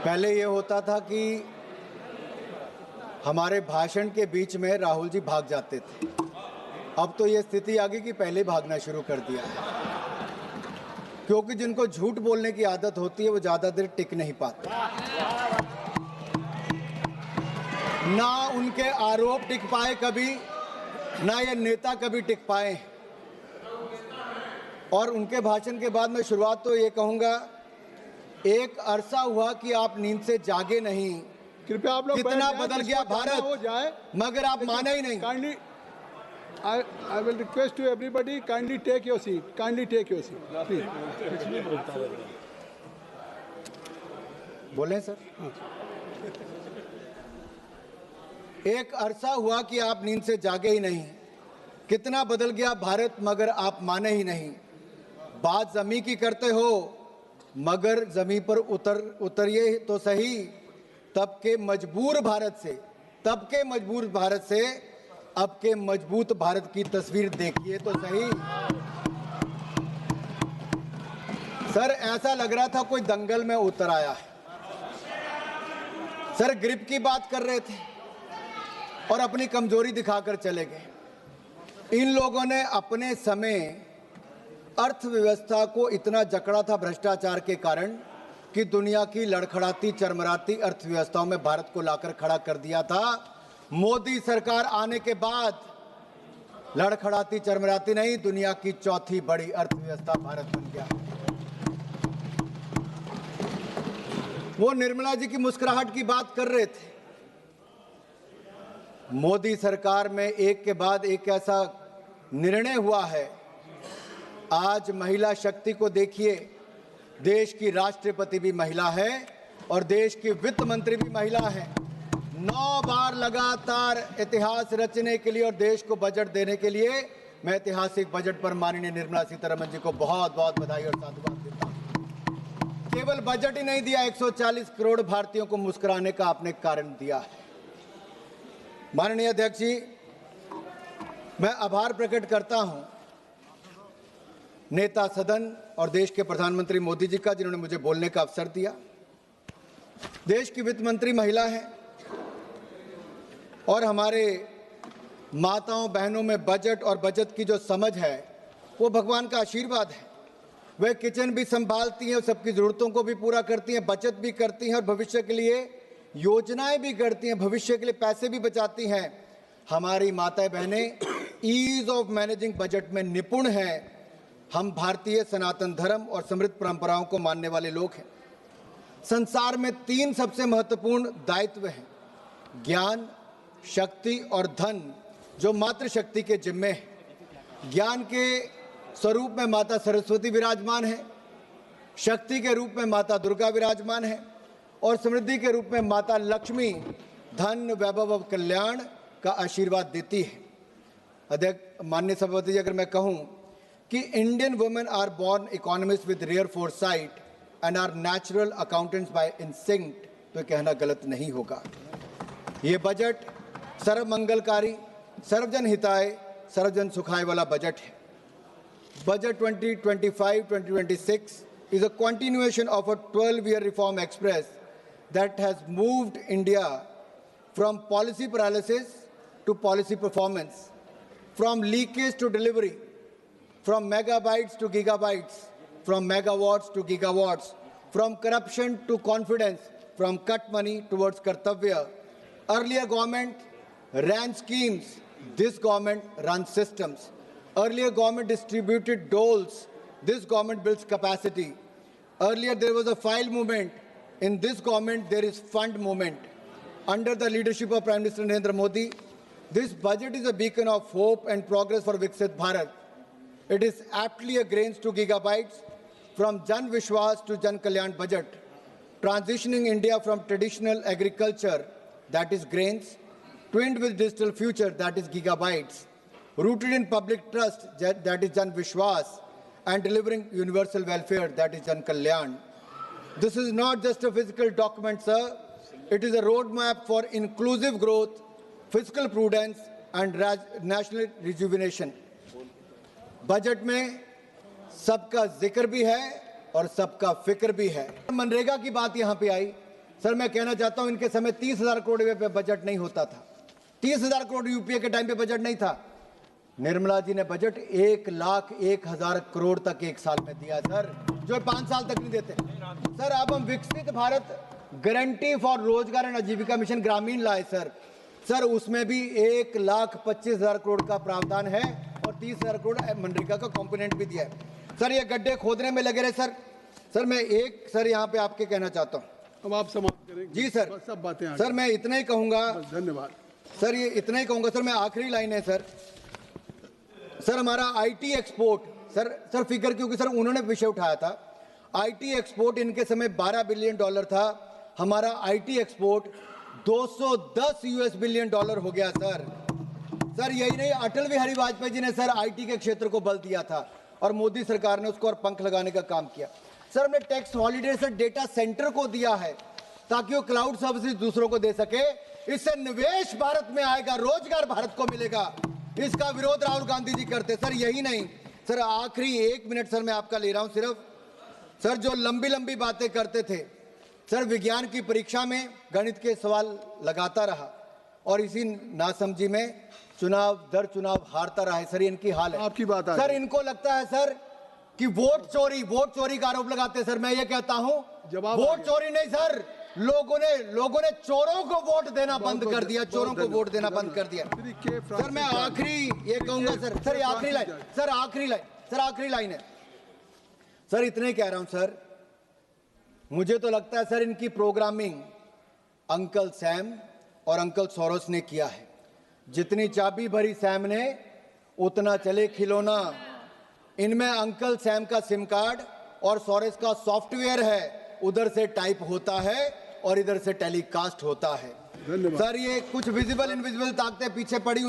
पहले ये होता था कि हमारे भाषण के बीच में राहुल जी भाग जाते थे। अब तो ये स्थिति आ गई कि पहले भागना शुरू कर दिया है, क्योंकि जिनको झूठ बोलने की आदत होती है वो ज़्यादा देर टिक नहीं पाते। ना उनके आरोप टिक पाए कभी, ना ये नेता कभी टिक पाए। और उनके भाषण के बाद मैं शुरुआत तो ये कहूँगा, एक अरसा हुआ कि आप नींद से जागे नहीं। कृपया आप लोग कितना बदल गया भारत, हो जाए, मगर आप माने ही नहीं। Kindly I will request to everybody, kindly take your seat. Kindly take your seat, please. बोले सर। एक अरसा हुआ कि आप नींद से जागे ही नहीं। कितना बदल गया भारत, मगर आप माने ही नहीं। बात जमी की करते हो, मगर जमीन पर उतरिए तो सही। तब के मजबूर भारत से अब के मजबूत भारत की तस्वीर देखिए तो सही। सर, ऐसा लग रहा था कोई दंगल में उतर आया है। सर, ग्रिप की बात कर रहे थे और अपनी कमजोरी दिखाकर चले गए। इन लोगों ने अपने समय अर्थव्यवस्था को इतना जकड़ा था भ्रष्टाचार के कारण कि दुनिया की लड़खड़ाती चरमराती अर्थव्यवस्थाओं में भारत को लाकर खड़ा कर दिया था। मोदी सरकार आने के बाद लड़खड़ाती चरमराती नहीं, दुनिया की चौथी बड़ी अर्थव्यवस्था भारत बन गया। वो निर्मला जी की मुस्कुराहट की बात कर रहे थे। मोदी सरकार में एक के बाद एक ऐसा निर्णय हुआ है। आज महिला शक्ति को देखिए, देश की राष्ट्रपति भी महिला है और देश की वित्त मंत्री भी महिला है। 9 बार लगातार इतिहास रचने के लिए और देश को बजट देने के लिए मैं ऐतिहासिक बजट पर माननीय निर्मला सीतारमण जी को बहुत बहुत बधाई और साधुवाद देता हूं। केवल बजट ही नहीं दिया, 140 करोड़ भारतीयों को मुस्कुराने का आपने कारण दिया है। माननीय अध्यक्ष जी, मैं आभार प्रकट करता हूं नेता सदन और देश के प्रधानमंत्री मोदी जी का, जिन्होंने मुझे बोलने का अवसर दिया। देश की वित्त मंत्री महिला है और हमारे माताओं बहनों में बजट और बचत की जो समझ है वो भगवान का आशीर्वाद है। वे किचन भी संभालती हैं, सबकी ज़रूरतों को भी पूरा करती हैं, बचत भी करती हैं और भविष्य के लिए योजनाएं भी करती हैं, भविष्य के लिए पैसे भी बचाती हैं। हमारी माताएं बहनें ईज ऑफ मैनेजिंग बजट में निपुण हैं। हम भारतीय सनातन धर्म और समृद्ध परंपराओं को मानने वाले लोग हैं। संसार में 3 सबसे महत्वपूर्ण दायित्व हैं, ज्ञान, शक्ति और धन, जो मातृशक्ति के जिम्मे है। ज्ञान के स्वरूप में माता सरस्वती विराजमान है, शक्ति के रूप में माता दुर्गा विराजमान है और समृद्धि के रूप में माता लक्ष्मी धन, वैभव और कल्याण का आशीर्वाद देती है। अध्यक्ष, माननीय सभापति जी, अगर मैं कहूं कि Indian women are born economist with rare foresight and are natural accountants by instinct, तो कहना गलत नहीं होगा। ये बजट सर्वमंगलकारी, सर्वजन हिताय, सर्वजन सुखाय वाला बजट है। Budget 2025-2026 is a continuation of a 12-year reform express that has moved India from policy paralysis to policy performance, from leakage to delivery, from megabytes to gigabytes, from megawatts to gigawatts, from corruption to confidence, from cut money towards kartavya. Earlier government ran schemes, this government runs systems. Earlier government distributed doles, this government builds capacity. Earlier there was a file movement, in this government there is fund movement. Under the leadership of Prime Minister Narendra Modi, this budget is a beacon of hope and progress for Viksit Bharat. It is aptly a grains to gigabytes, from Jan Vishwas to Jan Kalyan budget, transitioning India from traditional agriculture, that is grains, twinned with digital future, that is gigabytes, rooted in public trust, that is Jan Vishwas, and delivering universal welfare, that is Jan Kalyan. This is not just a physical document, sir. It is a roadmap for inclusive growth, fiscal prudence, and national rejuvenation. Budget में सबका जिक्र भी है और सबका फिक्र भी है। मनरेगा की बात यहाँ पे आई, सर मैं कहना चाहता हूं इनके समय 30,000 करोड़ पे बजट नहीं होता था। 30,000 करोड़ यूपीए के टाइम पे बजट नहीं था। निर्मला जी ने बजट 1,01,000 करोड़ तक एक साल में दिया सर, जो 5 साल तक नहीं देते। सर अब हम विकसित भारत गारंटी फॉर रोजगार एंड आजीविका मिशन ग्रामीण लाए सर। सर उसमें भी 1,25,000 करोड़ का प्रावधान है और 30,000 करोड़ मनरेगा का कंपोनेंट भी दिया है। सर ये गड्ढे खोदने में लगे रहे सर। सर मैं एक सर यहाँ पे आपके कहना चाहता हूँ। अब आप समाप्त करेंगे। जी सर, बस सब बातें सर मैं इतना ही कहूंगा। धन्यवाद सर, ये इतना ही कहूंगा सर। मैं आखिरी लाइन है सर। सर हमारा आईटी एक्सपोर्ट सर फिगर, क्योंकि सर उन्होंने विषय उठाया था। आईटी एक्सपोर्ट इनके समय $12 बिलियन था। हमारा IT export 210 US billion dollar हो गया सर। सर यही नहीं, अटल बिहारी वाजपेयी जी ने सर आईटी के क्षेत्र को बल दिया था और मोदी सरकार ने उसको और पंख लगाने का काम किया। सर हमने टैक्स हॉलीडे से डेटा सेंटर को दिया है ताकि वो क्लाउड सर्विसेज दूसरों को दे सके। इससे निवेश भारत में आएगा, रोजगार भारत को मिलेगा। इसका विरोध राहुल गांधी जी करते। सर यही नहीं सर, आखिरी 1 मिनट सर मैं आपका ले रहा हूं सिर्फ। सर जो लंबी लंबी बातें करते थे सर, विज्ञान की परीक्षा में गणित के सवाल लगाता रहा और इसी नासमझी में चुनाव दर चुनाव हारता रहा है सर। इनकी हाल है। आपकी बात सर इनको लगता है सर कि वोट चोरी का आरोप लगाते हैं सर। मैं ये कहता हूं वोट चोरी नहीं सर, लोगों ने चोरों को वोट देना बंद कर दिया, चोरों को वोट देना बंद कर दिया। सर मैं आखिरी ये कहूंगा सर ये आखिरी लाइन सर आखिरी लाइन है सर। इतने ही कह रहा हूं सर, मुझे तो लगता है सर इनकी प्रोग्रामिंग अंकल सैम और अंकल सोरोस ने किया है। जितनी चाबी भरी सैम ने उतना चले खिलौना। इनमें अंकल सैम का सिम कार्ड और सोरेस का सॉफ्टवेयर है, उधर से टाइप होता है और इधर से टेलीकास्ट होता है। सर ये कुछ विजिबल इनविजिबल ताकतें पीछे पड़ी हुई